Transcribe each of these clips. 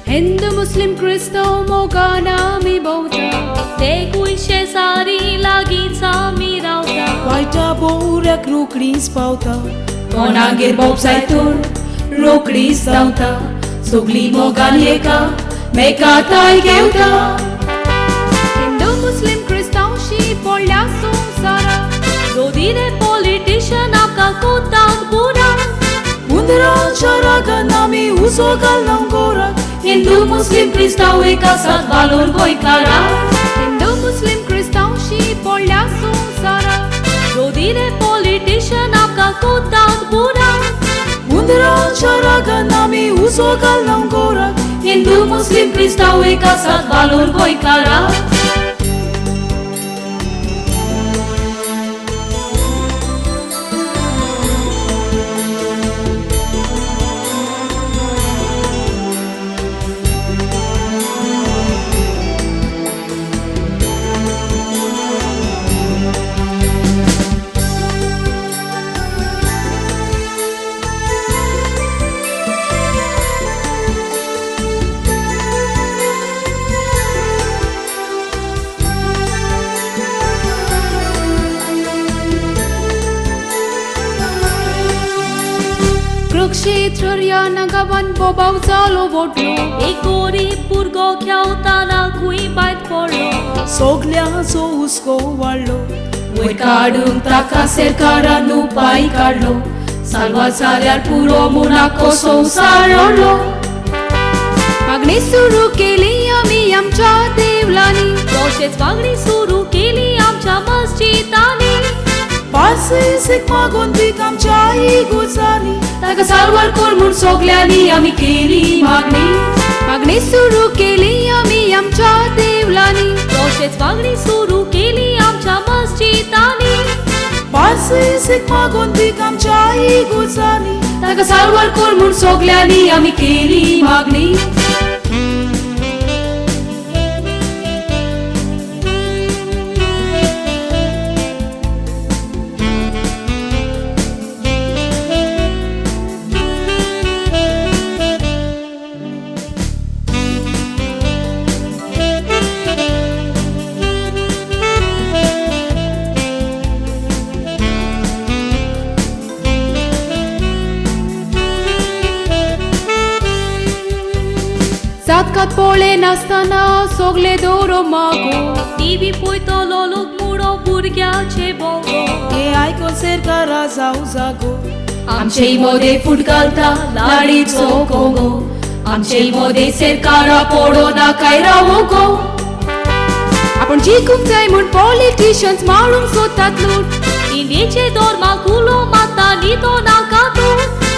हिंदू मुस्लिम क्रिस्तव मोगान आमी भोंवता तेगूय शेजारी लागींच आमी रावता वायटा बोऱ्याक रोकडीच पावता कोणागेर बोबसाय तर रोकडीच धांवता सगळीं मोगान एका मेकाताय घेवता हिंदू मुस्लिम क्रिस्तांवशी पडल्या संवसारा दोदीले पॉलिटिशियन आमकां कोताक बुरा हुंदराच्या रागान आमी उजो घालना गोराक हिंदू मुस्लिम क्रिस्तांव एका साथ घालून गोंयकारा हिंदू मुस्लिम क्रिस्तांवशी पडल्या संवसारा दोदीले पॉलिटिशियन आमकां कोताक बुरा हुंदराच्या रागान आमी उजो घालना गोराक हिंदू मुस्लिम क्रिस्तांव एका साथ घालून गोंयकारा कुरुक्षेत्र ह्या नगावान बोबाव जालो वडलो एक गरीब भुरगो खेळटाना खूंय भायर पडलो सोगल्याचो हुस्को वाडलो वयर काडून ताका सरकारान उपाय काडलो साल्वा जाल्यार पुरो मुनाको संवसार रडलो मागणी सुरू केली आमी आमच्या देवळांनी तशेंच मागणी सुरू केली आमच्या मस्जिदांनी पासयेक मागून भीक आमच्या इगोजांनी ताका सारवार कर म्हूण सगल्यांनी आमी केली मागणी सुरू केली आमी आमच्या देवळांनी तशेंच मागणी सुरू केली आमच्या मस्जिदांनी पासयेक मागून भीक आमच्या इगोजांनी ताका सारवार कर म्हूण सगल्यांनी आमी केली मागणी सातकात पोळे नासतना सगळे दोरो मागो टीव्ही पळयतलो लोक मुडो भुरग्याचे बोगो हे आयकोन सरकारा जाऊ जागो आमचे मोदे फूट घालता लाडीचो कोंगो आमचे मोदे सरकारा पडो नाकाय रावो गो आपण जिखूंक जाय म्हूण पॉलिटिशियन्स मारूंक सोदतात लूट इंडियेचे धर्माक उलो मारता न्ही तो नाका तूं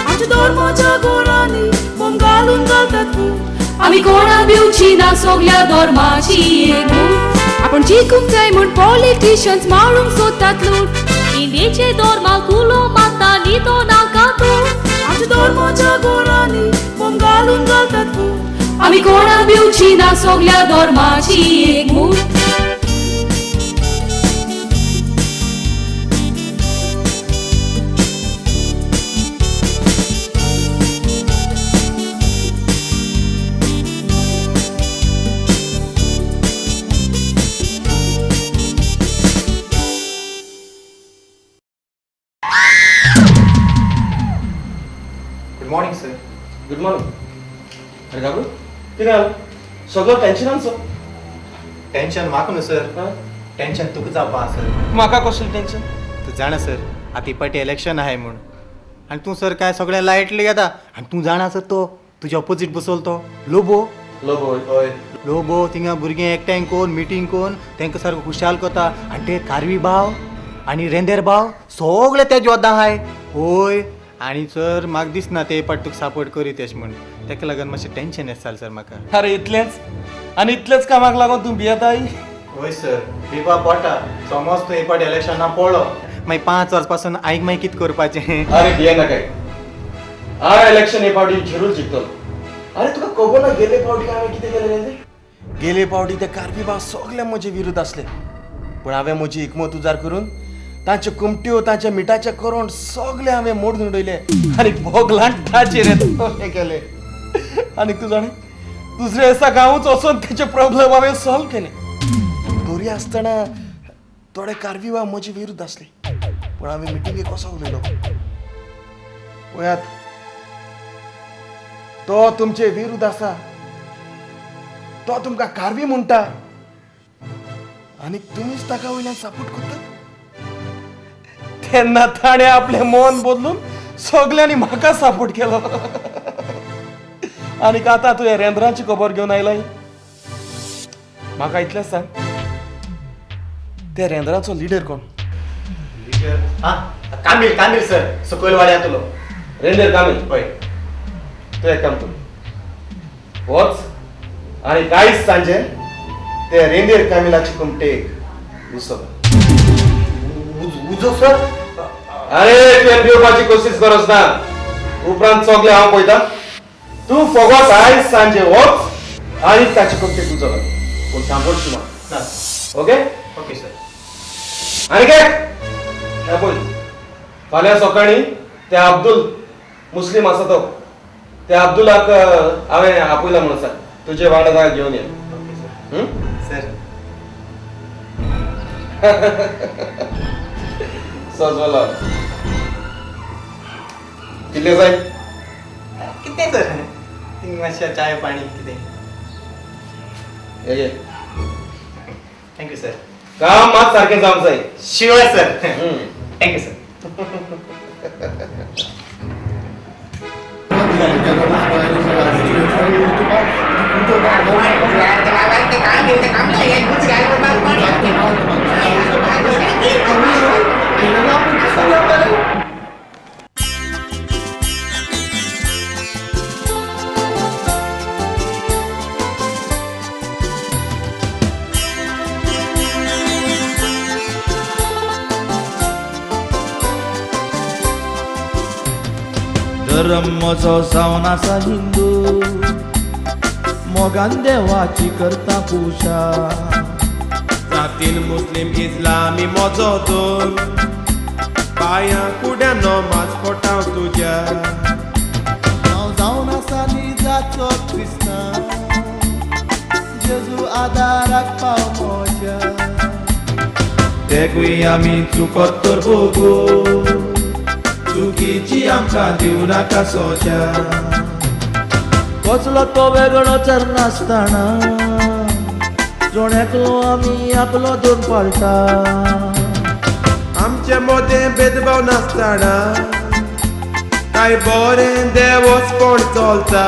आमच्या धर्माच्या गोरांनी बोंब घालून घालतात फूट आमी कोणा भिवची ना सगल्या धर्माची एकूट आपण जिखूंक जाय म्हूण पॉलिटिशियन्स मारूंक सोदतात लूट इंडियेचे धर्माक उलो मारता न्ही तो नाका तूं आमच्या धर्माच्या गोरांनी बोंब घालून घालतात फूट आमी कोणा भिवची ना सगल्या धर्माची एकूट good morning sir. Good morning. अरे गाबरू कितें जालें? सगळो टेन्शनान सर. टेन्शन म्हाका न्हू सर, टेन्शन तुका जावपा सर. म्हाका कसलें टेन्शन? तूं जाणा सर आतां पाटी इलेक्शन आहाय म्हूण आनी तूं सर काय सगळें लायटली घेता आनी तूं जाणा सर तो तुजे ऑपोजीट बसवलो तो लोबो लोबो हय. लोबो थिंगा भुरगें एकठांय कोन्न मिटींग कोन्न तांकां सारको खुशाल कोता आनी ते कारवी भाव आनी रेंदेर भाव सगळे ते जोद्धा आहाय. होय आनी सर म्हाका दिसना ते पाट तुका सपोर्ट करीत अशें म्हूण ताका लागून मातशें टेन्शन येता सर म्हाका. अरे इतलेंच आनी इतलेंच कामाक लागून तूं भियेताय? होय सर भिवपा पडटा. समज तूं हे पाट इलेक्शना पडलो मागीर 5 वर्स पासून आयक मागीर कितें करपाचें? अरे भियेनाकाय. इलेक्शन हे फावटी झिरूच जिखतलो. अरे तुका खबर ना गेले फावटी हांवें कितें केलें रे? गेले फावटी ते कारवी भाव सगळे म्हजे विरोध आसले, पूण हांवें म्हजी हिकमत उजार करून तांच्यो कुमट्यो तांचे मिठाचे करोंड सगळे हांवें मोडून उडयले आनी भोगलां ताचेर हे केले. आनी तूं जाणें दुसरे असा गावच वचून त्याचे प्रॉब्लेम हांवें सॉल्व केले दोरी आसतना थोडे कारवी वा म्हजे विरुद्ध असले पण हांवें मिटिंगेक कसो उलयलो पळयात तो तुमचे विरुद्ध आसा तो तुमकां कारवी म्हणटा आणि तुम्हीच ताका वयल्यान सपोर्ट करतात तेन्ना ताणें आपलें मन बदलून सगल्यांनी म्हाका सपोर्ट केलो आनी आतां तुवें रेंद्राची खबर घेवन आयला म्हाका इतलेंच सांग त्या रेंद्राचो लिडर कोण हा कामील कामील सर सकयल वाड्या तुलो रेंदेर कामील होय तूं एक काम कर वच आनी कांयच सांजे ते रेंदेर कामिलाची कुमटेक उसो उजो सर अरे तुवें भिवपाची कोशिश करस ना उपरांत सगळे हांव पळयता तूं फगत आयज सांजे वच आनी ताची कुमटेक उजो घाल पूण सांपडची ना ओके ओके सर आनी काय हे पळय फाल्यां सकाळीं ते अब्दुल मुस्लीम आसा तो त्या अब्दुलाक हांवें आपयला म्हणून सांग तुजे वांगडा घेवन ये हं? सर सजवला कितले जाय कितें सर थिंग मातशें चाय पाणी कितें ये थँक्यू सर काम मात सारकें जावंक जाय शिवाय सर हं. थँक्यू सर धर्म म्हजो जावन आसा हिंदू मोगान देवाची करता पुजा जातीन मुस्लिम इस्लामी मोजो दोन पांयां कुड्या नमाज पोटाव तुज्या हांव जावन आसा निजाचो क्रिस्तांव जेजू आदाराक पाव म्हज्या तेगूय आमी चुकत तर भोगू चुकीची आमकां दिवं नाका सोच्या कसलो तो वेगळो तर नासतना जोण्याकलो आमी आपलो दोन पाळटा आमचे मोदें भेदभाव नासतना काय बरें देवच कोण चलता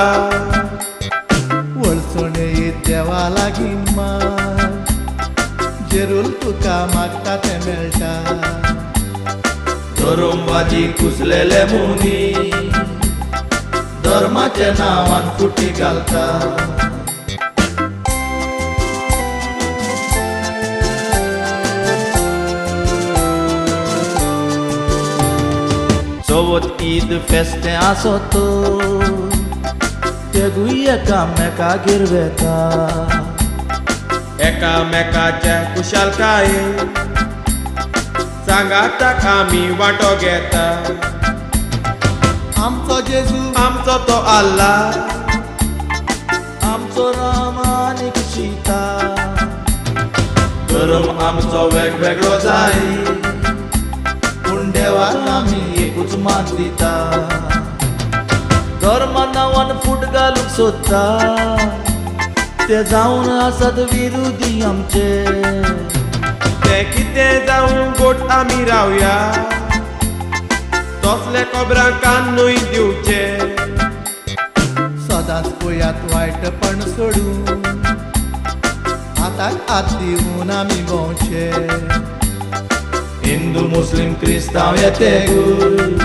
वळसणे देवा लागीं मार जेरूल तुका मागता तें मेळटा धर्मवादी कुसलेले मुनी धर्माच्या नांवान फुटी घालता चवथ ईद फेस्तें आसत तेगूय एकामेकागेर वेता एकामेकाचे कुशालकाय सांगाताक आमी वांटो घेता आमचो जेजू आमचो तो अल्ला आमचो राम आनीक सीता धर्म आमचो वेगवेगळो जाय पूण देवाक आमी एकूच मान दिता धर्म नांवान फूट घालूंक सोदता ते जावन आसात विरोधी आमचे ते कितें जावं गोट आमी रावया तसले खबरां कान्नूय दिवचे सदांच पळयात वायटपण सोडून हाताक हात दिवन आमी भोंवचे हिंदू मुस्लीम क्रिस्तांव हे तेगूय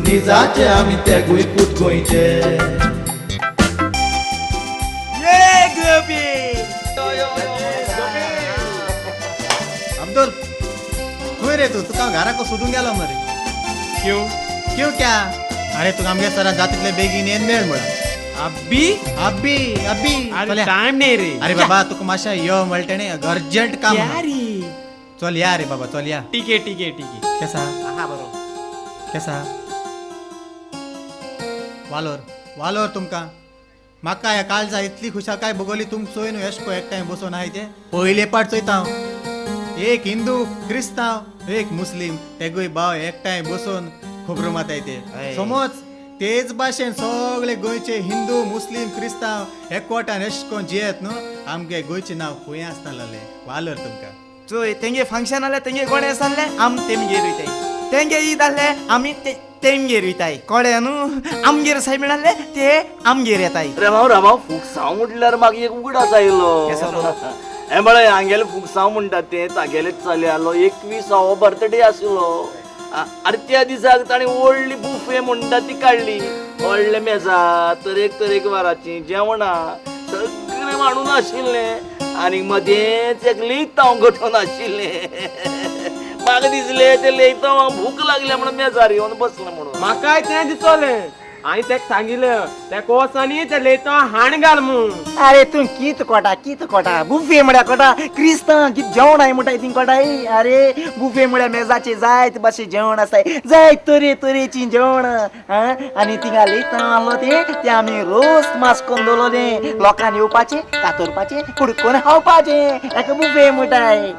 निजाचे आमी तेगूय पूत गोंयचे अब्दुल खंय रे तू तुका घराको सोदून गेलो मरे क्यों क्यों क्या अरे तुका आमगे सरा जातीतले बेगीन येन मेळ म्हणा अब्बी अब्बी अब्बी अरे चल या. टाइम नाही रे अरे बाबा तुका मातशें यो म्हणटणे अर्जंट काम क्या आहा. रे चल या रे बाबा चल या ठीक आहे ठीक आहे ठीक आहे केसा हा बरोबर केसा वालोर वालोर तुमकां म्हाका ह्या काळजा इतली खुशाल काय भोगोली तुम चोयन एशको एकठांय बसून आहाय ते पयले पाट चोयता एक हिंदू क्रिस्तांव एक मुस्लिम तेगूय भाव एकठांय बसून खबरो माताय ते समज तेच भाशेन सगळे गोंयचे हिंदू मुस्लिम क्रिस्तांव एकवटान एशको जियेत न्हू आमगे गोंयचे नाव खंय आसताले वालर तुमकां चोय तेंगे फंक्शन आले तेंगे गणेश आसले आम तेमगेर वयताय तेंगे ईद आसले आमी तेमगेर वयताय कळ्ळे न्हू आमगेर साय मेळाले ते आमगेर येताय रमाव फुगसांव म्हटल्यार म्हाका एक उगडास आयलो हे म्हळ्यार हांगेले फुगसांव म्हणटात ते तागेले चल्यालो 21वा बर्थडे आशिल्लो अरे त्या दिसाक ताणें व्हडली बुफे म्हणटा ती काडली व्हडले मेजा तरेक वाराची जेवणां सगळे मांडून आशिल्ले आनी मदेंच एक लेतांव घटोवन आशिल्ले म्हाका दिसले ते लेतांव भूक लागल्या म्हणून मेजार येवन बसले म्हणून म्हाकाय तें दिसोले हांवें तेका सांगिल्लें ते कोसांनी ते लेतो हाण घाल म्हूण अरे तू कित कोटा बुफे म्हळ्या कोटा क्रिस्तांव कित जेवण आय म्हणटाय ती कोटाय अरे बुफे म्हळ्या मेजाचे जायत भाशे जेवण आसाय जायत तरेची जेवण आनी थिंगा लेतांव आहलो ते आमी रोस मास करून दवरलोले लोकांनी येवपाचे कातरपाचे कुडकोन खावपाचे हेका बुफे म्हणटाय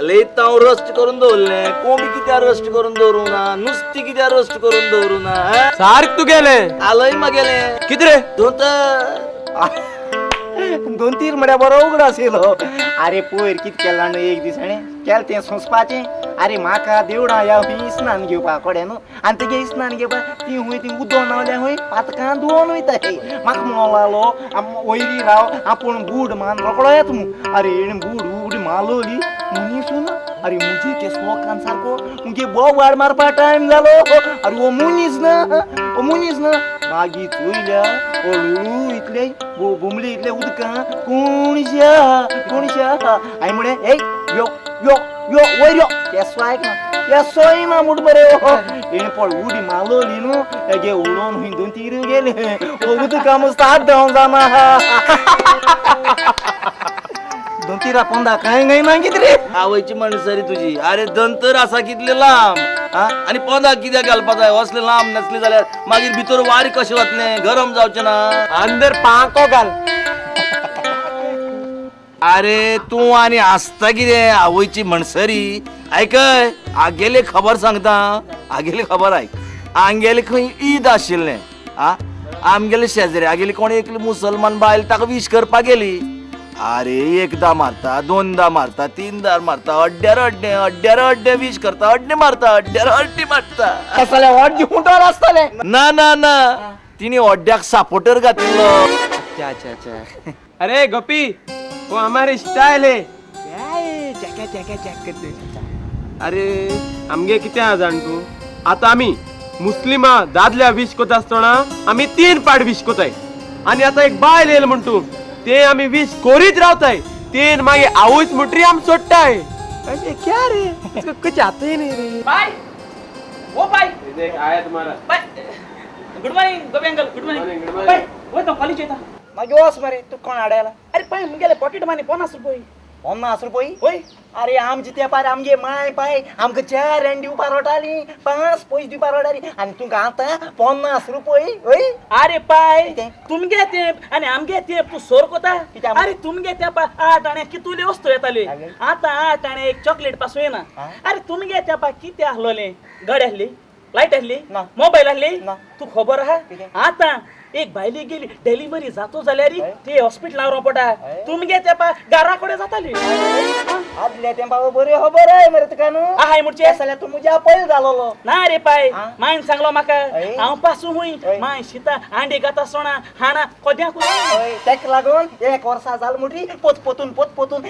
लेतांव रोस्ट करून दवरले कोंबी कित्याक रोस्ट करून दवरूं ना नुस्तें कित्याक रोस्ट करून दवरूं ना सारक तुगेले आलंय मागेले कितें रे दोन तीन म्हळ्या बरो उगडो आशिल्लो अरे पयर कित केलां न्हू एक दिसांनी केलें तें सोंसपाचें अरे म्हाका देवडां या हूंय स्नान घेवपाक कोडे न्हू आनी तेगे स्नान घेवपाक ती हूंय ती उदो न्हावल्या हूंय पातकां धुवन वयताय म्हाका मोलालो वयरी राव आपूण बूड मान रोकडो येता मू अरे हेणें बूड उडी मारलोली मुनीसून अरे मुजी के सोकान सारको मुगे बोवाड मारपा टायम जालो अरे ओ मुनीस ना मागीर चोयल्या हळू इतले बुमली इतले उदकां कोणशा हांवें म्हळें ए यो वयर यो केसो आयक ना केसोय ना म्हूण बरे हेणें पळय उडी मारलोली न्हू हेगे उडोवन हूंय दोन तीर गेले उदकां मस्त हात धांवन जाना दोन तीरा पोंदा कांय ना कितें रे आवयची म्हणसरी तुजी अरे दंतर आसा कितले लांब आनी पोंदाक कित्याक घालपा जाय असले लांब नासले जाल्यार मागीर भितर वारी कशें वतले गरम जावचें ना अंदर पांको घाल अरे तूं आनी आसता कितें आवयची म्हणसरी आयकय आगेले खबर सांगता आगेली खबर आयक आमगेले खंय ईद आशिल्लें आमगेले शेजारी आगेली कोण एकली मुसलमान बायल ताका विश करपाक गेली अरे एकदा मारता दोनदा मारता तीनदा मारता अड्ड्यार विश करता अड्डे मारता अड्ड्यार अड्डी मारता कसले व्हड हुंटोर आसतले ना तिने अड्ड्याक सापोटर घातिल्लो अच्छा अरे गोपी वो हमारी स्टाइल है अरे आमगे कितें हा जाण तूं आतां आमी मुस्लिमा दादल्या विश कोता आसतना आमी 3 पाट विश कोताय आनी आतां एक बायल येयला म्हण तूं ते आमी विश करीत रावताय तेन मागीर आवयच म्हणटरी आमी सोडटाय अरे क्या रे कुछ आते ही नहीं रे बाय वो बाय देख आया तुम्हारा बाय गुड मॉर्निंग गोपी अंकल गुड मॉर्निंग बाय वो तो कॉलेज येता मागीर वच मरे तू कोण हाडला अरे पाय मुगेले पॉकेट मनी 50 रुपये 50 रुपये होय अरे आमची त्या पार आमगे माय पाय आमकां 4 एंड दिवपाक रोटाली 5 पयस दिवपाक रोटाली आनी तुमकां आतां 50 रुपये होय अरे पाय कितें? तुमगे ते आणि आमगे ते तू सोर कोता कितें? अरे तुमगे त्या पा 8 आणे कितुले वस्तू येताले अगे. आता 8 आणे एक चॉकलेट पासून येना हा? अरे तुमगे त्या पा किती आहलोले गाडी आहली लाईट आहली ना. मोबाईल आहली ना. तू खबर आहा कितें? आता एक बायली गेली डिलिव्हरी जातो जाल्यार ते हॉस्पिटलार रोपटा अय. तुमगे त्या पा गाराकडे जाताली आदल्या तेंपा बरे खबर आहे मरे तुका न्हू आहाय मुडचे जाल्यार तू म्हज्या पयल जालोलो ना रे पाय हा? मायन सांगलो म्हाका अय. हांव पासून हुई अय. माय शिता अंडे घाता सोणा हाणा कोद्याक होय तेका लागून 1 वर्सा जाल मुठी पोतपोतून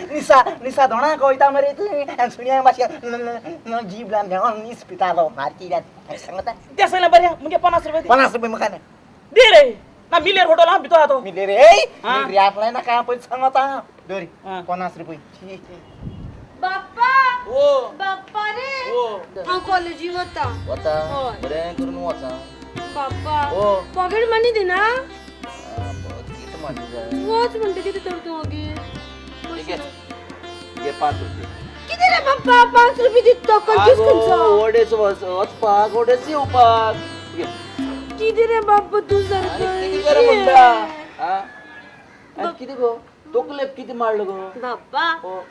निसा धोणाक वयता मरे तू आनी सुण्या भाशेन जीबलान घेवन नीस पितालो मारती सांगता त्या सांगला बरे मुगे 50 रुपये 50 रुपये म्हाका ना दे रे ना मिलेर होटल हांव भितो हातो मी रे ए हा? मी आपलाय ना काय पयस सांगता दोरी हा. 50 रुपये बाप्पा ओ बाप्पा रे ओ हांव कॉलेजी वता वता हय. बरें करून वचा बाप्पा ओ पॉकेट मनी दिना कितें म्हणटा जाय वच म्हणटा कितें तर तूं मागीर ठीक आहे घे 5 रुपये कितें रे बाप्पा 5 रुपये दिता कन्फ्यूज खंयचो वचपाक ओडेच येवपाक घे. कितें रे बाप्पा तूं आनी सारको कितें मरे म्हणटा हा किती गो तोकलेप किती मारलं गो बाप्पा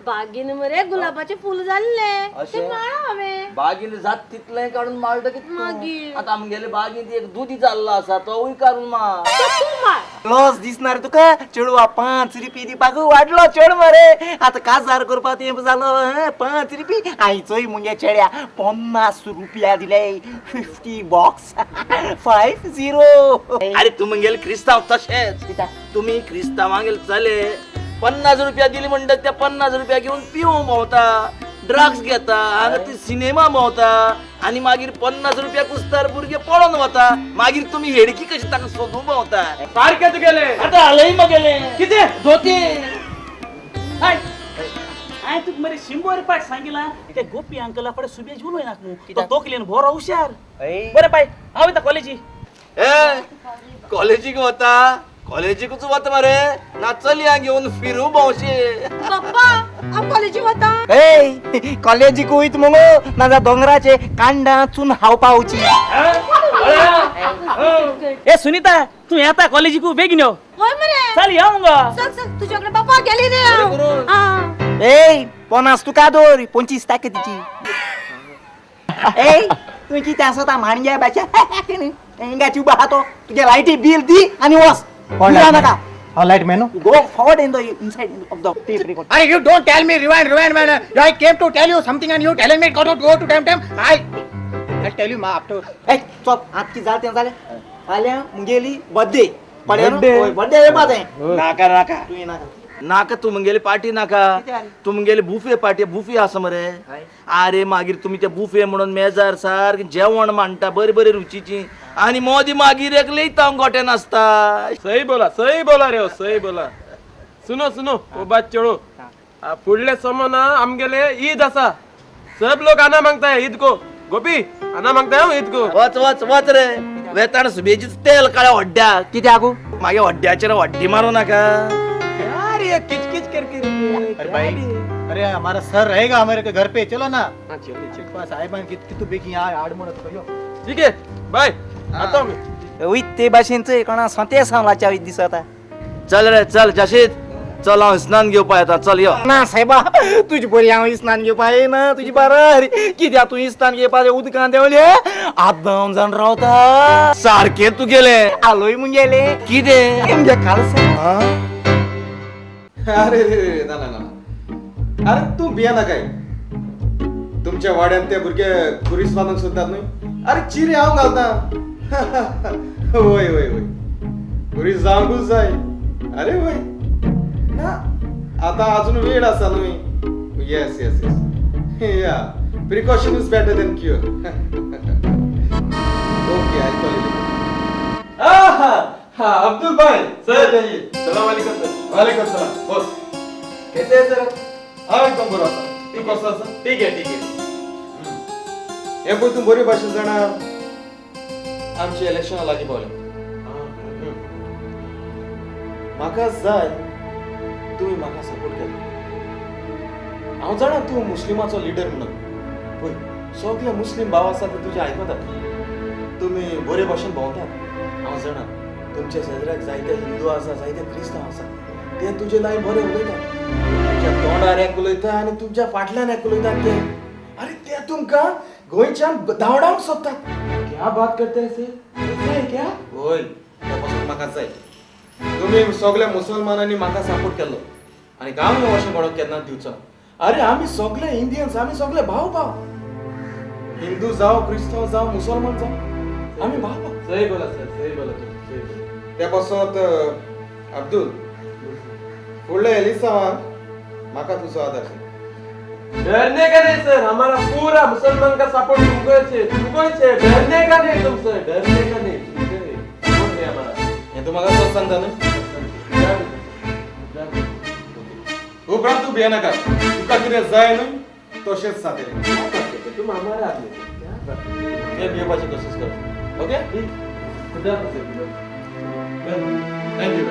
बागेन मरे गुलाबाचे फुल झाले अशे? ते काढा हवे बागीन जात तिथलंय काढून मारलं की मागीर? आता आमगेले बागीन एक दुधी चालला असा तोही काढून मार लॉस दिसणार तुका चेडवा 5 रुपये दिपाक वाढलो चेड मरे आता काजार करपा तेंप जालो 5 रुपये आईचोय मुंगे चेड्या 50 रुपया दिले 50 बॉक्स 50 अरे तुमगेले क्रिस्ताव तसेच तुम्ही क्रिस्तावांगेल चले 50 रुपया दिली म्हणतात त्या 50 रुपया घेऊन पिऊन भोवता ड्रग्स घेता हांगा ती सिनेमा भोवता आणि मागीर 50 रुपया कुस्तार भुरगे पळोन वता मागीर तुम्ही हेडकी कशी ताका सोदून भोवता सारखे तू गेले आता आलंय मग गेले किती धोती हांवें तुका मरे 100 पाट सांगिला त्या गोपी अंकला पडे सुबेज उलोय नाक न्हू तो तोकलेन बरो हुशार बरे पाय हांव वयता कॉलेजी ए कॉलेजीक वता कॉलेजीकूच वता मरे ना चलया घेऊन फिरू भोवशे बाप्पा हांव कॉलेजी वता ए कॉलेजीक वयत मगो नाजा दोंगराचे कांडा चून हाव पावची ए सुनीता तू येता कॉलेजी को बेगीन यो होय मरे चल या मग चल चल तुझ्याकडे बाप्पा गेली रे हांव. ए 50 तुका दोर 25 ताकदीची ए तू किती असता माणग्या बाच्या इंगाची उभा हातो तुझ्या लाईटी बिल दी आणि वस Light नका All right, man. go forward in the inside of the tape record. Hey, you don't tell me rewind, man. I came to tell you something and you telling me go to time. I'll tell you after. ए चल आजची जाते झाले आल्या Mungeli birthday birthday माझे नाका नाका तू ये नाका नाका तुमगेली पार्टी नाका तुमगेली बुफे पार्टी बुफे आसा मरे अरे मागीर तुम्ही ते बुफे म्हणून मेजार सारखे जेवण मांडटा बरी बरी रुचीची आणि मोदी मागीर एक लयता गोटे नासता सही बोला रे सही बोला सुनो ओ बात चलो फुडले समो ना आमगेले ईद असा सब लोग आना मांगता है ईद को गोपी आना मांगता है ईद को वच रे वेताण सुबेजीच तेल काळ्या हड्ड्या किती आगो मागे हड्ड्याचेर हड्डी मारू नाका अरे किचकिच करके अरे भाई, अरे हमारा सर रहेगा हमारे घर पे चलो ना पास आए बन कितू बेगी यहाँ आड म्हणत कयो ठीक है बाय आता मी विथ ते भाशेंचं कोणा स्वते सांगलाच्या दिसत चल रे चल जाशीद चल हांव स्नान घेवपा येता चल यो ना साहेबा तुझी बरी हांव स्नान घेवपा येना तुझी बरी कित्याक तू स्नान घेवपा उदकान देवले आदम जावन रावता सारखे तू गेले आलोय मुंगेले किदे मुंगे खालसा अरे रे ना ना ना अरे तू बिया ना काय तुमच्या वाड्यात ते भुरगे खुरीस बांधून सुद्दां न्हू अरे चिरे हांव घालता होय होय होय खुरीस जावंकूच जाय अरे होय ना आता अजून वेळ आसा न्हू येस येस येस या precaution is better than cure okay I call you हाँ अब्दुल भाई सर सलाम वालेकुम सर वालेकुम सलाम बॉस कैसे है सर हांव एकदम बरो आसा ती कसो आसा ठीक है हे पळय तूं बरी भाशेन जाणा आमची इलेक्शनां लागीं पावल्या म्हाका जाय तुमी म्हाका सपोर्ट केलो हांव जाणा तूं मुस्लिमाचो लिडर म्हणून पळय सगळे मुस्लिम भाव आसा ते तुजे आयकतात तुमी बरे भाशेन भोंवतात हांव जाणा तुमच्या शेजाऱ्याक जायते हिंदू आसा जायते क्रिस्तांव आसा ते तुजे लाय बरे उलयता तुमच्या तोंडार एक उलयता आनी तुमच्या फाटल्यान एक उलयतात ते अरे ते तुमकां गोंयच्यान धांवडावन सोदतात क्या बात करते हैं सर ऐसा है क्या होय त्यापासून म्हाका जाय तुम्ही सगळ्या मुसलमानांनी म्हाका सपोर्ट केलो आनी गांव ह्या अशें कोणाक केन्ना दिवचो अरे आमी सगळे इंडियन्स आमी सगळे भाव भाव हिंदू जावं क्रिस्तांव जावं मुसलमान जावं आमी भाव भाव सही बोला सर सही बोला सही बोला त्या पासत अब्दुल फुडल्या एलिसावान म्हाका तुजो आदार जाय डरने का नहीं सर हमारा पूरा मुसलमान का सपोर्ट तुमको छे डरने का नहीं तुमसे डरने का नहीं सपोर्ट है हमारा हे तू म्हाका सच सांगता न्हू उपरांत तू भिये नाका तुका कितें जाय न्हू तशेंच सादें तुम हमारे आदमी क्या बात हे भियेवपाची कोशिश कर ओके खुदा हाफिज थँक्यू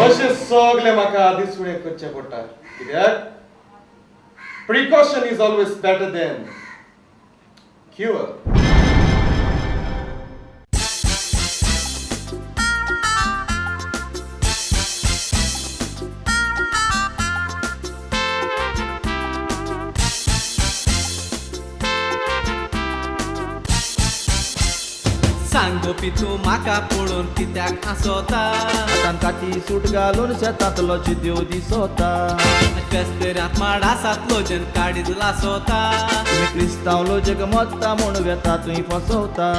अशें सगळे म्हाका आदीच फुडें करचें पडटा कित्याक Precaution is always better than cure. सांगो पितू माका पडून कित्याक हांसोता हातान काती सूट घालून शेतांतलो चिद्यो दिसोता फेस्तेऱ्यांत माडासात लोजन काडीज लासोता तुम्ही क्रिस्तांव लोजेक मत्ता म्हूण वेता तुही फसवता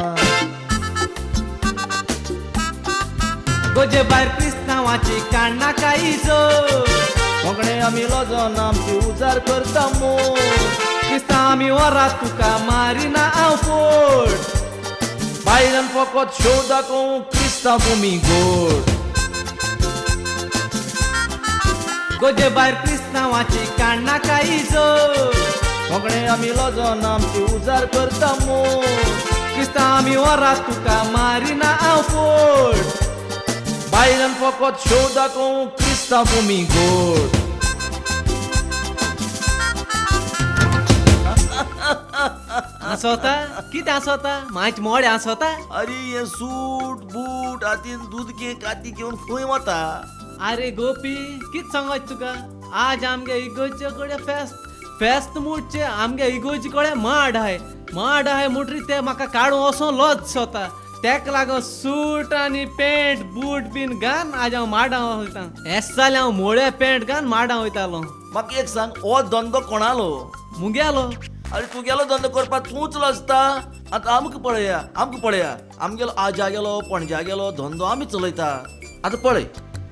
गोजे भायर क्रिस्तांवाची काण्णां काळीजो कोंकणे आमी लोजोन आमची उजार करता मोड क्रिस्तांव आमी वरात तुका मारिना हांव फोड भायल्यान फकत शो दाखोवंक क्रिस्तांव तुमी गोड गोजे भायर क्रिस्तांवाची काण्णां काळीजो कोंकणे आमी लोजोन आमची उजार करता मोड क्रिस्तांव आमी वरात तुका मारिना हांव फोड भायल्यान फकत शो दाखोवंक क्रिस्तांव तुमी गोड हांसोता कितें हांसोता माच मोडे हांसोता अरे हे सूट बूट हातीन दूध घे काती घेवन खंय वता अरे गोपी कित सांगत तुका आज आमगे इगोचे कडे फेस्त मुटचे आमगे इगोचे कडे माड आहाय मुटरी ते म्हाका काडून वसो लज सोता तेक लागो सूट आनी पेंट बूट बीन घान आज हांव माडां वयता हेच जाल्यार हांव मोळे पेंट घान माडां वयतालो म्हाका एक सांग हो धंदो कोणालो मुगेलो अरे तुगेलो धंदो करपाक तूंच लाजता आतां आमकां पळया आमगेलो आजा गेलो पणजा गेलो धंदो आमी चलयता आतां पळय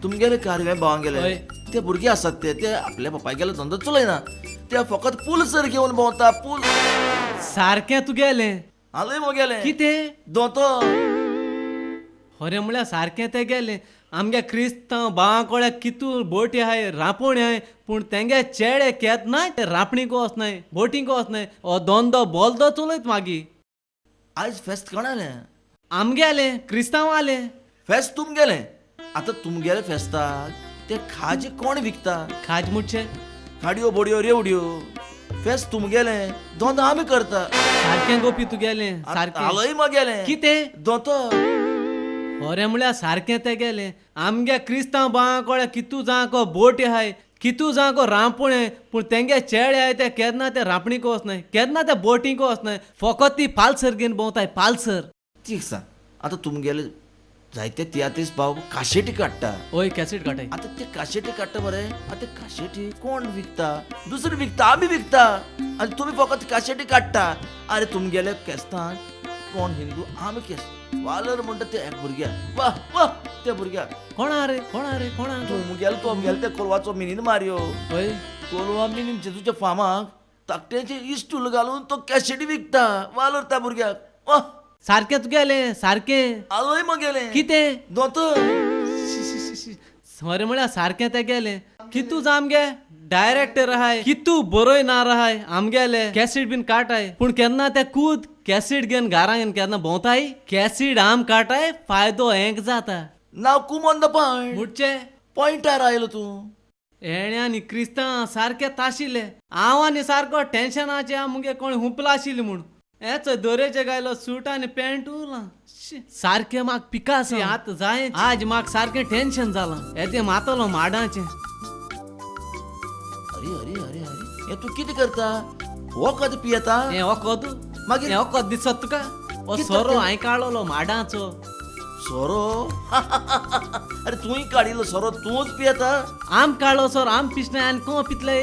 तुमगेले कारवे भावां गेले हय. ते भुरगे आसात ते आपल्या बापाय गेलो धंदो चलयना ते फकत पुलसर घेवन भोंवता पूल सारकें तुगेलें हालय मुगेले कितें दोतो खरें म्हळ्यार सारकें तें गेलें आमगे क्रिस्तांव भावां कळे कितू बोटी आहाय रांपोणी आहाय पूण तेंगे चेडे केदनाय ते रांपणीक वचनाय बोटींक वचनाय हो धंदो बोलदो चलयत मागी आयज फेस्त कोणालें आमगेले क्रिस्तांव आले फेस्त तुमगेलें आतां तुमगेले फेस्ताक ते खाजे कोण विकता खाज मुटचे खाडयो बोडयो रेवड्यो फेस्त तुमगेलें धंदो आमी करता सारकें गोपी तुगेलें सारकें हालय मुगेलें कितें दोतो खरें म्हळ्यार सारकें तें गेलें आमगे क्रिस्तांव भावां कळे कितू जाको बोटी आहाय कितू जाको रांपोणी आहाय पूण तेंगे चेडे आहाय ते केन्ना ते रांपणीक वचनाय केन्ना ते बोटींक वचनाय फकत ती पालसर घेवन भोंवताय पालसर ठीक सांग आतां तुमगेले जायते तियात्रीस भाव काशेटी काडटा ओय कॅसेट काटाय आतां ते काशेटी काडटा मरे आतां ते काशेटी कोण विकता दुसरे विकता आमी विकता आनी तुमी फकत काशेटी काडटा अरे तुमगेले केस्तान कोण हिंदू आमी केस्त वालर म्हणटा ते एक भुरग्याक वाह वाह त्या भुरग्याक कोणा रे तुमगेले ते कोलवाचो मिनीन मारयो ओय कोलवा मिनीन जेजूच्या फामाक ताकट्याचे इस्टूल घालून तो कॅसेटी विकता वालर त्या भुरग्याक वाह सारकें तुगेलें सारकें आलोय मगेलें कितें दोतोर खरें म्हळ्यार सारकें तें गेलें कितू आमगे डायरेक्टर आहाय कितू बरोय ना राहाय आमगेले कॅसीड बीन काटाय पूण केन्ना ते कूद कॅसीड घेवन घरां घेवन केन्ना भोंवताय कॅसीड आम काटाय फायदो हेंक जाता नाव कुमोन द पॉयंट मुटचे पॉइंटार आयलो तूं हेणे आनी क्रिस्तांव सारके ताशिल्ले हांव आनी सारको टेन्शनाचे मुगे कोण हुंपला आशिल्ले म्हूण हेच दोरेचे गायलो सूट आनी पॅन्ट उरला सारकें म्हाका पिकास आतां जाय आज म्हाका सारकें टेन्शन जालां येते मातलो माडाचें अरे अरे अरे अरे हे तू कितें करता हो कधी पियेता हें वखद मागीर हें वखद दिसत तुका हो कितें सोरो तें? हांवें काडलो माडाचो सोरो अरे तूंय काडिल्लो सोरो तूंच पियेता आम काडलो सोरो आम पिसनाय आनी कोण पितले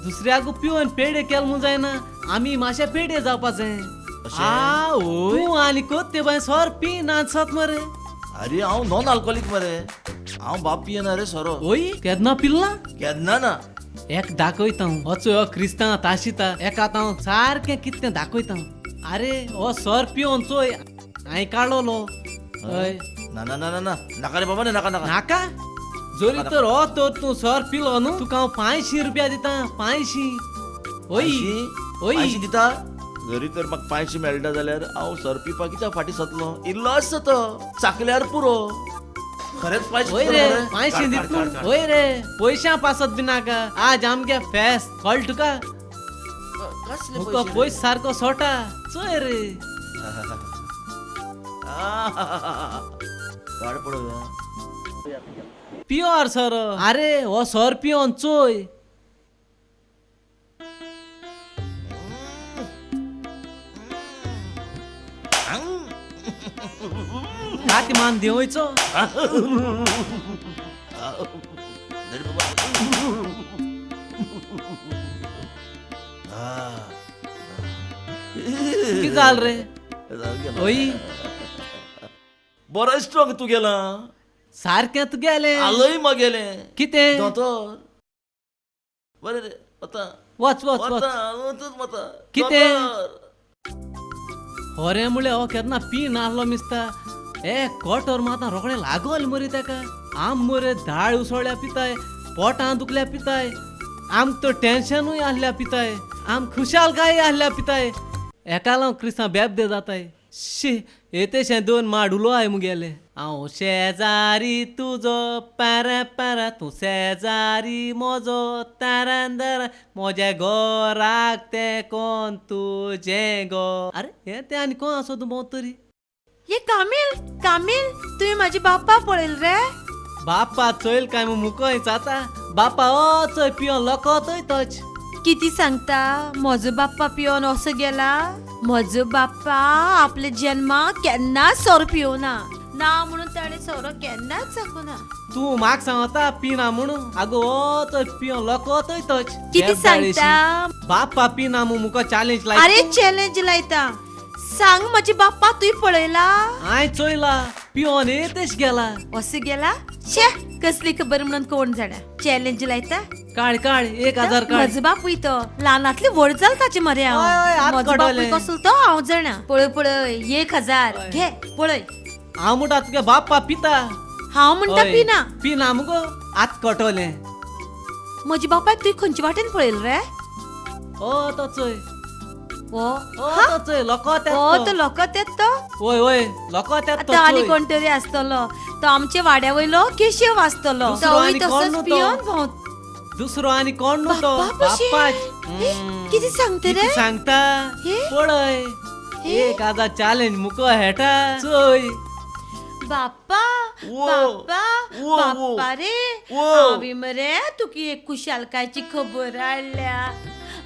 दुसऱ्याक पिवन पेडे केल म्हूण जायना आमी मातशे पेडे जावपा जाय तूं आनी कोत्ते बाय सोर पी नाचत मरे अरे हांव नॉन अल्कोहोलीक मरे हांव बाप पियेना रे सोरो ओय केन्ना पिल्ला केन्ना ना एक दाखयता होचो हो क्रिस्तांव ताशिता एका आतां हांव सारकें कितें दाखयता अरे हो सोर पिवन चोय हांवें काडलो हय ना ना ना ना ना नाका रे बाबा रे नाका नाका नाका जोरी तर हो तर तूं सोर पिलो न्हू तुका हांव 500 रुपया दिता 500 ओय ओय 500 दिता जरी तर म्हाका 500 मेळटा जाल्यार हांव सोर पिवपाक कित्याक फाटीं सतलो इल्लो आसता तो चाकल्यार पुरो खरेंच 500 ओय रे 500 दित ओय रे पयशां पासत बी नाका आज आमगे फेस्त कळ्ळ तुका कसले मुको पैसे पयस सारको सोटा चोय रे काढ पडो प्युअर सर अरे हो सर पियोन चोय हाती मान देवयचो किती जाल रे ओय बरो स्ट्रॉंग तू गेला सारकेंत गेले आलोय मग गेले किते दोतोर बरे रे आता वच वच वच मता किते? होरे मुळे हो केन्ना पी नासलो मिसता ए कोटर माता रोखडे लागोल मरी ताका आम मरे धाळ उसळ्या पिताय पोटां दुखल्या पिताय आम तो टेन्शनूय आहल्या पिताय आम खुशाल काय आहल्या पिताय एकाला क्रिस्ता बेब दे जाताय शी येतेशे दोन माडुलो आय मुगेले हांव शेजारी तुजो पारा पारा तूं शेजारी म्हजो तारांदर म्हज्या घराक ते कोण तुजें गो अरे हे ते आनी कोण असो तूं भोंव तरी ये कामील कामील तुवें म्हाजी बाप्पा पळयल रे बाप्पा चोयल काय मुकोय जाता बाप्पा ओ चोय पियो लोकोतय तोच किती सांगता म्हजो बाप्पा पियोन असो गेला म्हजो बाप्पा आपल्या जन्माक केन्ना सोरो पिवना ना म्हणून ताणे सोरो केन्नाच जागुना तू म्हाक सांगता पिना म्हणून आगो ओ चोय पियो लोकोतय तोच किती सांगता बाप्पा पिना मुको चॅलेंज लाय अरे चॅलेंज लायता सांग म्हजी बाप्पा तुई पळयला हांय चोयला पियोन येतेच गेला असो गेला छे कसली खबर म्हणून कोण जाणा चॅलेंज लायता काढ काढ 1000 काढ म्हजो बापूय तो ल्हानातली व्हड जाल ताचे मरे हांव हय, हात म्हजो कडले. बापूय कसलो तो हांव जाणा पळय पळय 1000 घे पळय हांव म्हणटा तुगे बाप्पा पिता हांव म्हणटा हय, पिना पिना मुगो आत कटोले म्हजी बापायक तुवें खंयचे वाटेन पळयल रे ओ तो चोय ओ ओ तो चोय लोकोत ओ तो लोकत येत तो ओय ओय लोकोत तो आतां आनी कोण तरी आसतलो तो आमच्या वाड्या वयलो केशव आसतलो दुसरो तोय आनी कोण तसोच न्हू तो? पियोन भोंवता. दुसरो आनी कोण न्हू तो बाप्पा कशें? बाप्पाच ए, कितें सांगता रे किती सांगता हे? पळय हे? 1000 चॅलेंज मुको हेटा चोय बाप्पा वो, बाप्पा वो, बाप्पा रे वो. हांवें मरे तुका एक खुशालकायची खबर हाडल्या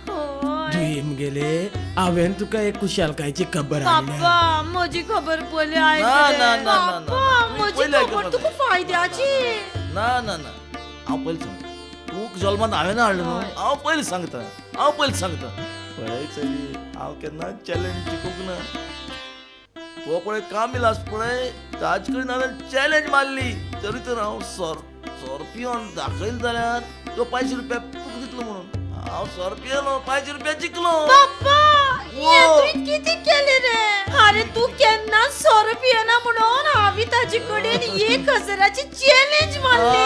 होय. ड्रीम गेले हांवें तुका एक कुशालकायची खबर बाप्पा म्हजी खबर पयली आयक ना, रे. ना, ना, ना, ना. बाप्पा तुम्ही म्हजी पयली खबर आयकपाक तुका फायद्याची ना ना ना हांव पयलीं सांगता तूं जल्मात हांवें हाडलो न्हू हांव पयलीं सांगता पळय चली हांव केन्ना चॅलेंज जिखूंक ना तो पळय कामील आस पळय ताजे कडेन हांवें चॅलेंज मारली तरी तर हांव सोर पियोन दाखयलें जाल्यार तो 500 रुपया तुका दितलो म्हणून हांव सोर पियेलो 500 रुपया जिखलो बाप्पा वो. हे तुवें कितें केलें रे अरे तू केन्ना सोरो पियना म्हणून हांवें ताजे कडेन 1000ची चॅलेंज मारली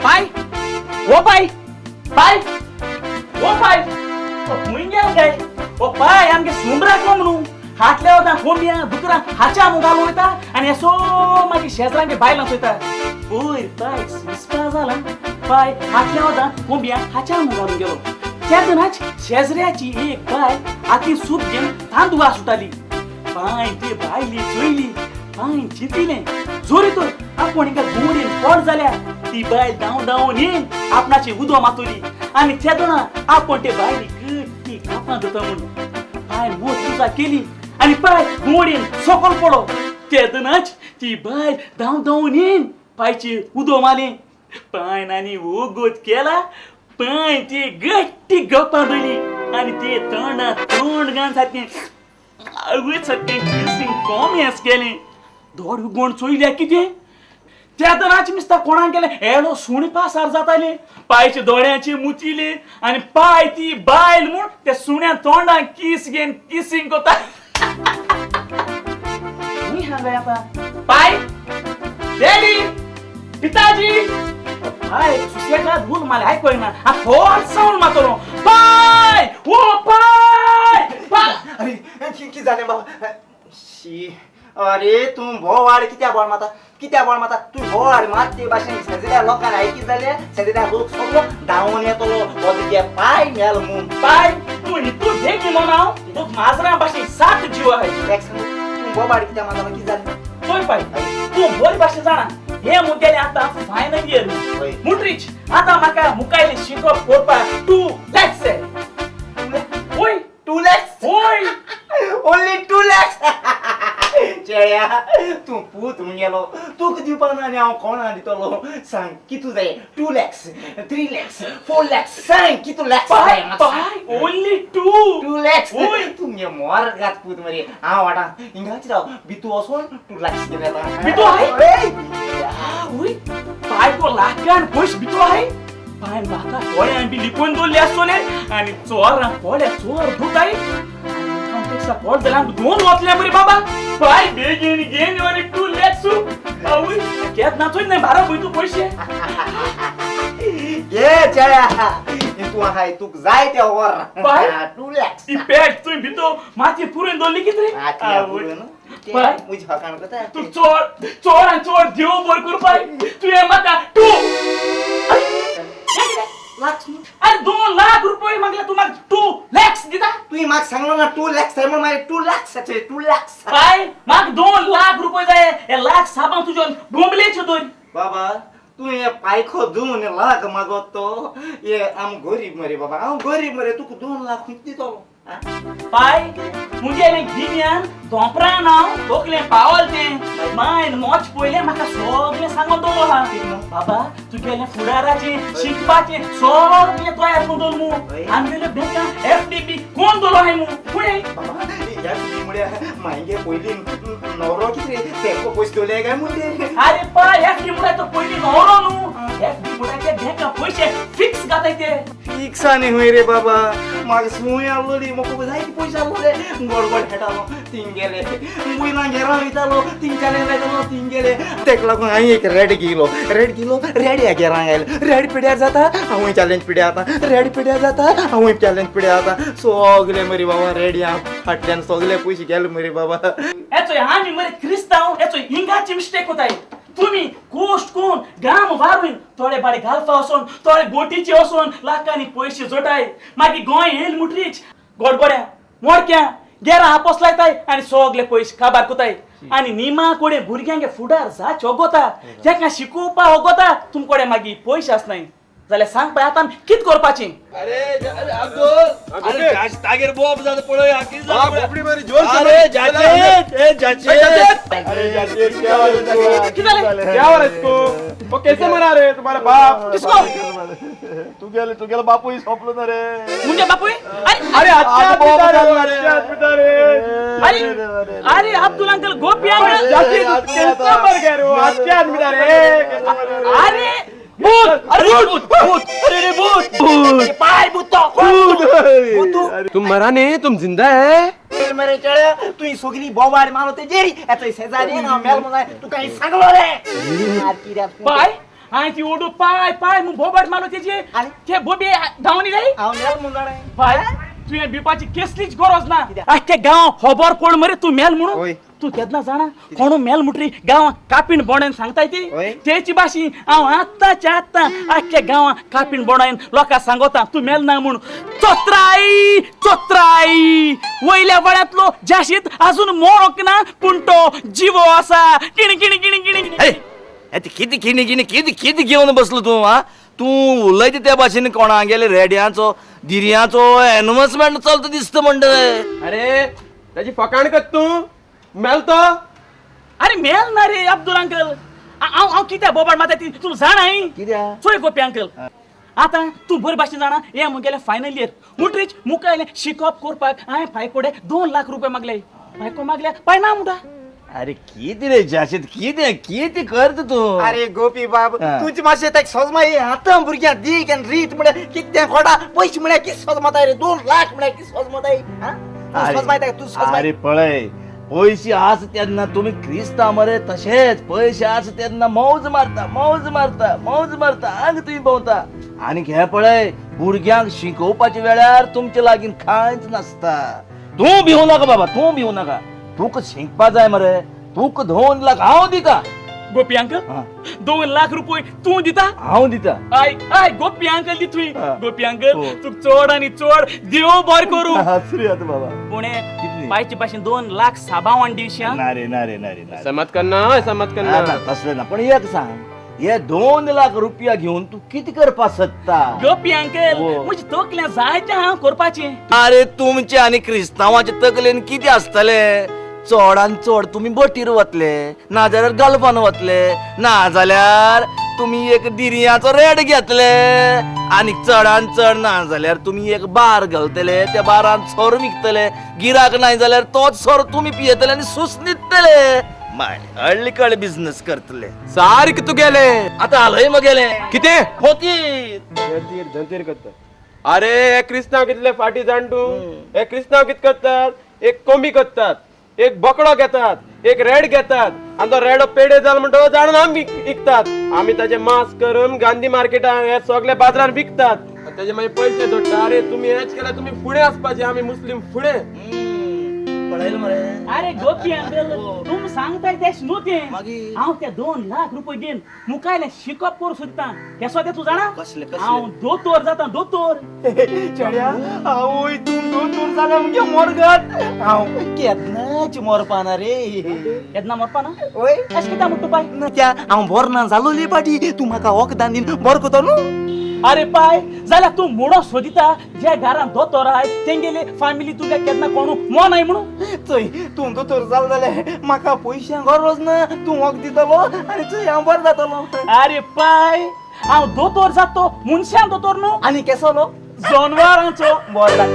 पाय ओ पाय पाय ओ पाय हुंय गेल काय ओ पाय आमगे सुंबराक म्हणू हाटल्या होता कोंबिया दुकरा हाच्या मुगालो वयता आनी असो मागीर शेजरांगे बायलां चोयता ओय पाय सुस्पा जाला पाय हाटल्या होता कोंबिया हाच्या मुगालो गेलो त्या दिनाच शेजऱ्याची एक बाय आती सूप घेवन तांदूळ सुटाली पाय ती बायली चोयली पाय चिंतिलें जोरी तर आपण एका घोडीन पड जाल्या ती बाय धांवन येन आपणाची उदो मातोली आनी त्या दोना आपण ते बायली गट्टी कापां दोता म्हणून पाय मोत तुजा केली आनी पाय घोडीन सकल पडो त्या दोनाच ती बाय धांवन येन पायची उदो मारले पाय नानी ओगोत केला पाय ती गट्टी गप्पा बली आनी ते तोंडा तोंड घान सारकें आवय सारकें किसिंग कॉमेस केलें दोड गोण चोयल्या कितें त्या तराची मिस्ता कोणाक गेले एडो सुणी पासार जाताले पायचे दोळ्याचे मुचिले आनी पाय ती बायल म्हूण त्या सुण्या तोंडाक किस घेन किसिंग कोता मी हांगा आता पाय डॅडी पिताजी पाय सुशेगाद भूल मला आयकोयना आ थोड साऊंड मातलो पाय ओ पाय पाय अरे की जालें बाबा शी अरे तू भोवाड कित्या बोल माता तू भोवाड मात ते भाशेन सगळ्या लोकांना ऐकी जाले सगळ्या लोक सगळो धावून येतलो ओदगे पाय मेल मुन पाय तू हितू दे की म्हणाव तू माझरा भाषे 7 जीव आहे तू भोवाड कित्या माता की झाले तोय पाय तू बोली भाषे जाणा हे मुद्द्याने आता फायनल इयर मुट्रीच आता माका मुकायले शिकप कोरपा 2 lakhs आहे ओय 2 lakhs ओय ओनली 2 lakhs चेया तू पूत गेलो तू कधी पण आणि हांव कोणा दितलो सांग कितू जाय 2 lakhs 3 lakhs 4 lakhs सांग कितू lakhs पाय पाय ओनली 2 lakhs ओय तू मे मोर गात पूत मरे हांव वाटा इंगाची राव बितू असोन 2 lakhs गेला बितू आहे? ओय पाय को लाखान पैस बितो आहे पाय माका कोळ्या बी लिपून दोले असोले आणि चोर कोळ्या चोर भूताई कॉम्प्लेक्सला पॉट दिला 2 वाचल्या बरे बाबा पाय बेगीन गेन वाले 2 lakhs ओय केत ना नाही 12 बितू पैसे ये चेया तू हाय तू जाय त्या वर पाय 2 lakhs ती पॅट तू बितो माती पुरून दोली किती पाय मुझे हकान कता तू चोर देव बर कर पाय तू ये माका 2 अरे 2 लाख रुपये मागला तू माग 2 lakhs दिता तू माग सांगलो ना 2 lakhs आहे मारे 2 lakhs आहे 2 lakhs काय माग 2 लाख रुपये जाय हे लाख साबा तुझ्या बोंबलेच दोन बाबा तू ये पायखो 2 लाख मागतो ये आम गरीब मरे बाबा आम गरीब मरे तू 2 लाख किती तो पाय मुझे ने गिन्यान दोपरा नाव तोकले पावलते मायन मोच पहिले माका सगळे सांगून दो हा बाबा तू गेले फुडाराचे शिकपाचे सगळे तयार करून दो मु आमले बेका एफडीपी कोण दोलो आहे मु पुढे या मुळे मांगे पहिले नवरो किती तेको पैसे दोले काय मुले अरे पाय एफडी मुळे तो पहिले नवरो नु एफडी मुळे के बेका पैसे फिक्स गातायते फिक्स आणि होय रे बाबा माग सुय आलो रे मको जाय की पैसा आलो रे गडबड हेटालो तीन गेले मुईला गेरा वितालो तीन चाले लायलो तीन गेले तेक लागून आई एक रेड किलो रेड या गेरा गेल रेड पिड्या जाता हांव चॅलेंज पिड्या आता रेड पिड्या जाता हांव चॅलेंज पिड्या आता सगळे मरे बाबा रेड या फाटल्यान सगळे पैसे गेले मरे बाबा एचोय आम्ही मरे क्रिस्ताव एचोय हिंगाची मिस्टेक होताय तुम्ही कोस्ट कोण गाम वारून थोडे बारे घालपा असून थोडे बोटीचे असून लाखांनी पैसे जोटाय मागी गोंय हेल मुठरीच गोडगोड्या मोडक्या गेरा आपस लायताय आणि सगळे पैसे काबार कोताय आणि निमा कोडे भुरग्यांगे फुडार जा चोगोता जेका शिकोवपा होगोता तुमकोडे मागी पैसे आसनाय जाल्यार सांग पळय आतां कित करपाचें अरे अरे तागेर बोब जात पळय आकी जा बोबडी मारी जोर अरे जाचे ए जाचे अरे जाचे क्या क्या रे इसको वो कैसे मरा रे तुम्हारा बाप किसको तू गेला बापू ही सोपलो ना रे मुंजे बापू अरे अरे अच्छा पिता रे अरे अरे अब्दुल अंकल गोपी अंकल जाचे कैसे मर गए रे अच्छा आदमी रे अरे भूत अरे भूत अरे रे भूत पाय भूत तुम मरा नहीं तुम जिंदा है मेरे चढ़े तू ही सोगली बोबाड मारो ते जेरी एतो शेजारी ना मेल मनाय तू काही सांगलो रे यार की रे पाय आई ती ओडू पाय पाय मु बोबाड मानो तेजे ते बोबे धावणी जाई आव मेल मुंडाळे पाय तू ये बिपाची केसलीच गरज ना आखे गाव खबर कोण मरे तू मेल म्हणू तू केदना जाणा कोण मेल मुटरी गाव कापिन बोणेन सांगताय ती तेची भाषी हांव आत्ताच्या आत्ता आख्या गावा कापिन बोणायन लोका सांगोता तू मेल ना म्हणून चोत्राई वयल्या वळ्यातलो जाशीत अजून मोळक ना पूण तो जीवो असा किण किण किण किण अरे किती किती घेऊन बसलो तू हा तू उलयता त्या भाशेन कोणा गेले रेड्याचो दिर्याचो एनाउन्समेंट चलता दिसता म्हणटले अरे त्याची फकाण कर तू मेल तो अरे मेल ना रे अब्दुल अंकल हांव कित्या बोबाड माता ती तू जाण आई कित्या चोय गोपी अंकल आता तू बरे भाशेन जाणा हे मुगेले फायनल इयर मुटरीच मुकायले शिकप करपाक हांवें फायकोडे 2 लाख रुपये मागले फायको मागल्या पाय ना मुडा अरे किती रे जाशीत किती करत तू अरे गोपी बाब तुझी माशे तक सजमाई आता भुरग्या दीक एन रीत म्हणे कित्या खोडा पैसे म्हणे की सजमताय रे 2 लाख म्हणे की सजमताय हा सजमाई तक तू सजमाई अरे पळय पैसे आस तेन्ना तुम्ही क्रिस्ताव मरे तशेच पैसे आस तेन्ना मौज मारता हांग तुम्ही भोंवता आनी हे पळय भुरग्यांक शिकोवपाच्या वेळार तुमचे लागीं कांयच नासता तू भिवू नाका बाबा तुका शिकपा जाय मरे तुक 2 लाख हांव दिता गोपी अंकल 2 लाख रुपये तू दिता हांव दिता आय आय गोपी अंकल दितुय गोपी अंकल तू चोड आणि चोड देव बर करू आश्रियात बाबा पुणे पायची पासून 2 लाख साबावण दिवशी ना रे समत करना समत करना तसलं ना पण एक सांग हे 2 लाख रुपया घेऊन तू किती करपा शकता गोपी अंकल म्हणजे तकल्या जायचे हा करपाचे अरे तुमचे आणि क्रिस्तावांचे तकलेन किती असतले चोडान चोड तुम्ही बोटीर वतले ना जाल्यार गल्फान वतले ना जाल्यार तुम्ही एक दिरयाचो रेड घेतले आणि चडान चड ना जाल्यार तुम्ही एक बार घालतले त्या बारान सोर विकतले गिराक नाही जाल्यार तोच सोर तुम्ही पियेतले आणि सुस न्हिदतले माय हळली कळ बिझनेस करतले सारखे तू गेले आता आलोय मग गेले किती होती धनतेर करतात अरे हे क्रिस्तांव कितले फाटी जाणटू हे क्रिस्तांव कित करतात एक कोंबी करतात एक बोकडो घेतात एक रेड घेतात आणि तो रेडो पेडे जाल म्हणतो जाणून आम्ही विकतात आम्ही त्याचे मांस करून गांधी मार्केटात हे सगळे बाजारात विकतात त्याचे मागीर पैसे जोडटा अरे तुम्ही हेच केला तुम्ही फुडे असपाचे आम्ही मुस्लिम फुडे पळयलं मरे अरे गोपी अंकल तुम सांगताय तेच नव्हते मागीर? हांव ते 2 लाख रुपये देन मुखायला शिकप करू सोदता केसो ते तू जाणा कसले हांव दोतोर जाता दोतोर चेड्या हांव इथून दोतोर जाल्या म्हणजे मोरगत हांव केदनाच मोरपाना रे केदना मरपा ना ओय अश किता म्हणतो पाय न त्या हांव बोरना जालो ले पाटी तू म्हाका वखदान दिन बर कोतो न्हू अरे पाय जाल्यार तू मुडो सोदिता ज्या घरान दोतोर आहाय तेंगेले फॅमिली तुका केदना कोणू मो नाही म्हणू चोय तू दोतोर जाल जाल्यार म्हाका पयशां गरज ना तू वख दितलो आनी चोय हांव बर जातलो अरे पाय हांव दोतोर जातो मनशां दोतोर न्हू आनी केसलो जनवारांचो बर जात